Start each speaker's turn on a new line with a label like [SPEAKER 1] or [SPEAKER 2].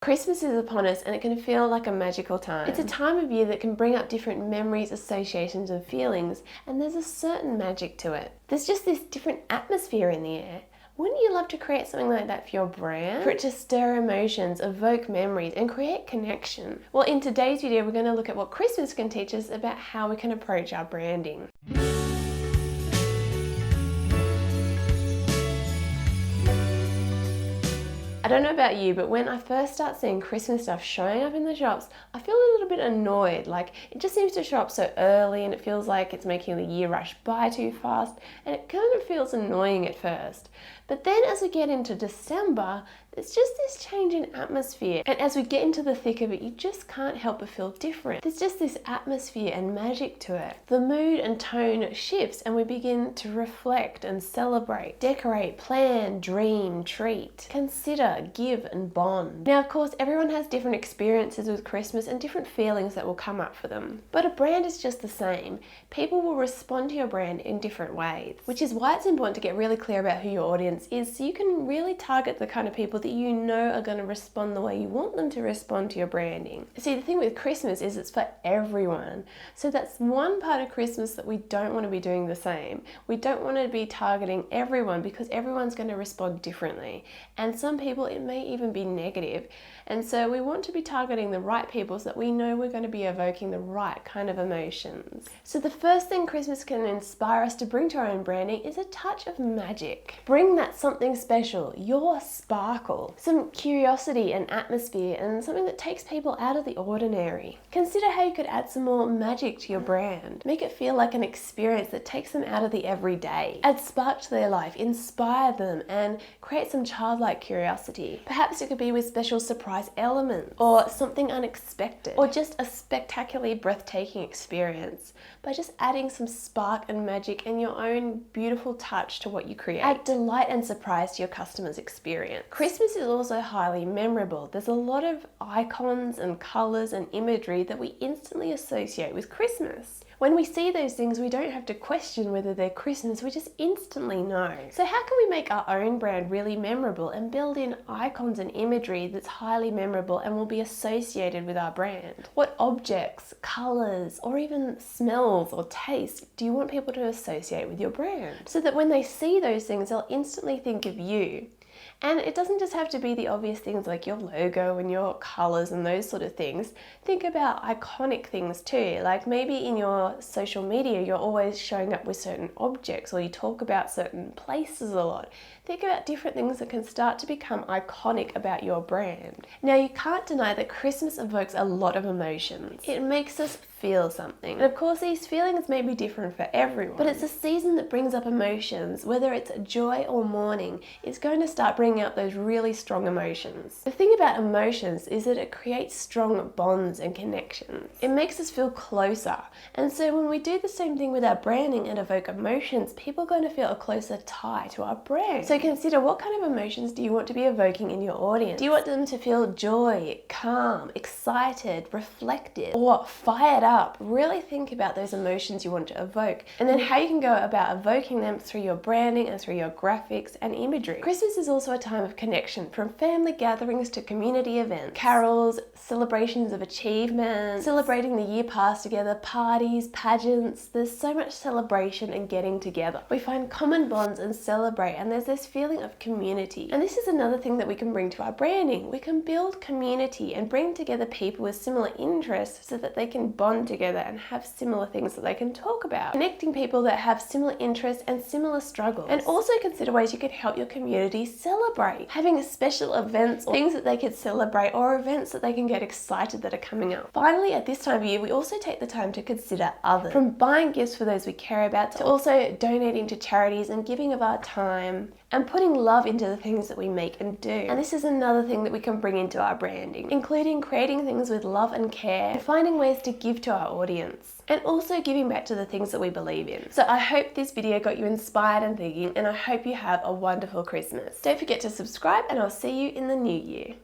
[SPEAKER 1] Christmas is upon us and it can feel like a magical time. It's a time of year that can bring up different memories, associations and feelings, and there's a certain magic to it. There's just this different atmosphere in the air. Wouldn't you love to create something like that for your brand? For it to stir emotions, evoke memories and create connection? Well, in today's video we're going to look at what Christmas can teach us about how we can approach our branding. I don't know about you, but when I first start seeing Christmas stuff showing up in the shops, I feel a little bit annoyed. Like, it just seems to show up so early and it feels like it's making the year rush by too fast, and it kind of feels annoying at first. But then as we get into December, there's just this change in atmosphere. And as we get into the thick of it, you just can't help but feel different. There's just this atmosphere and magic to it. The mood and tone shifts and we begin to reflect and celebrate, decorate, plan, dream, treat, consider, give and bond. Now, of course, everyone has different experiences with Christmas and different feelings that will come up for them. But a brand is just the same. People will respond to your brand in different ways, which is why it's important to get really clear about who your audience is so you can really target the kind of people that you know are going to respond the way you want them to respond to your branding. See, the thing with Christmas is it's for everyone. So that's one part of Christmas that we don't want to be doing the same. We don't want to be targeting everyone because everyone's going to respond differently. And some people, it may even be negative. And so we want to be targeting the right people so that we know we're going to be evoking the right kind of emotions. So the first thing Christmas can inspire us to bring to our own branding is a touch of magic. Bring that something special, your sparkle, some curiosity and atmosphere, and something that takes people out of the ordinary. Consider how you could add some more magic to your brand. Make it feel like an experience that takes them out of the everyday. Add spark to their life, inspire them, and create some childlike curiosity. Perhaps it could be with special surprise elements, or something unexpected, or just a spectacularly breathtaking experience by just adding some spark and magic and your own beautiful touch to what you create. Add delight and surprise to your customers' experience. Christmas is also highly memorable. There's a lot of icons and colors and imagery that we instantly associate with Christmas. When we see those things, we don't have to question whether they're Christmas, we just instantly know. So how can we make our own brand really memorable and build in icons and imagery that's highly memorable and will be associated with our brand? What objects, colors, or even smells or tastes do you want people to associate with your brand? So that when they see those things, they'll instantly think of you. And it doesn't just have to be the obvious things like your logo and your colors and those sort of things. Think about iconic things too. Like maybe in your social media, you're always showing up with certain objects or you talk about certain places a lot. Think about different things that can start to become iconic about your brand. Now, you can't deny that Christmas evokes a lot of emotions. It makes us feel something. And of course, these feelings may be different for everyone, but it's a season that brings up emotions. Whether it's joy or mourning, it's going to start bringing up those really strong emotions. The thing about emotions is that it creates strong bonds and connections. It makes us feel closer. And so when we do the same thing with our branding and evoke emotions, people are going to feel a closer tie to our brand. So consider, what kind of emotions do you want to be evoking in your audience? Do you want them to feel joy, calm, excited, reflective, or fired up? Really think about those emotions you want to evoke, and then how you can go about evoking them through your branding and through your graphics and imagery. Christmas is also a time of connection, from family gatherings to community events, carols, celebrations of achievements, celebrating the year past together, parties, pageants. There's so much celebration and getting together. We find common bonds and celebrate, and there's this feeling of community. And this is another thing that we can bring to our branding. We can build community and bring together people with similar interests so that they can bond together and have similar things that they can talk about. Connecting people that have similar interests and similar struggles. And also consider ways you could help your community celebrate. Having special events or things that they could celebrate, or events that they can get excited that are coming up. Finally, at this time of year, we also take the time to consider others. From buying gifts for those we care about to also donating to charities and giving of our time and putting love into the things that we make and do. And this is another thing that we can bring into our branding, including creating things with love and care, and finding ways to give to our audience, and also giving back to the things that we believe in. So I hope this video got you inspired and thinking, and I hope you have a wonderful Christmas. Don't forget to subscribe, and I'll see you in the new year.